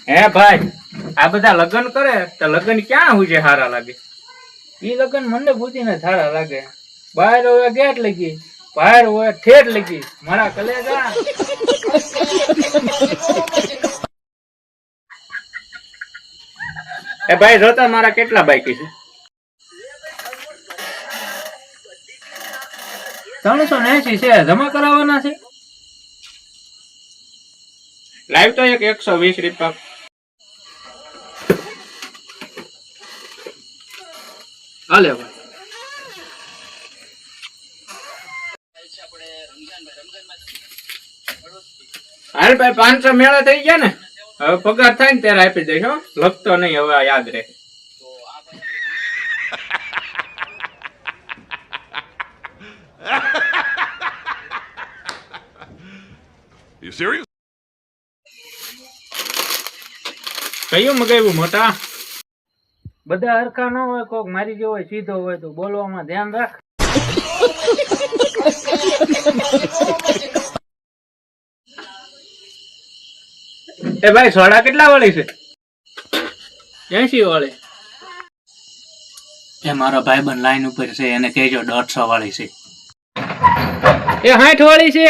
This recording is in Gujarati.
હે ભાઈ, આ બધા લગ્ન કરે તો લગ્ન ક્યાં હું છે સારા લાગે? ઈ લગ્ન મને બુદ્ધિને સારા લાગે. બહાર હોય ગેટ લગી, બહાર હોય ઠેઠ લગી, મારા કલેજા. એ ભાઈ જોતા મારા કેટલા બાકી છે? 380 છે. જમા કરાવવાના છે. લાઈવ તો એક 120 રૂપિયા. હાલે ભાઈ. હાલ ભાઈ 500 મેળા થઈ ગયા ને. હવે પગાર થાય ને ત્યારે આપી દઈશ. લખતો નહીં, હવે યાદ રહે. You serious? કયું મગાવ્યું મોટા? બધા હરખા ન હોય, કોક મારી જેવો સીધો હોય તો બોલવામાં ધ્યાન રાખ. એ ભાઈ સોડા કેટલા વાળી છે? 80 વાળી. એ મારો ભાઈબંધ લાઈન ઉપર છે, એને કહેજો 150 વાળી છે. એ 60 વાળી છે.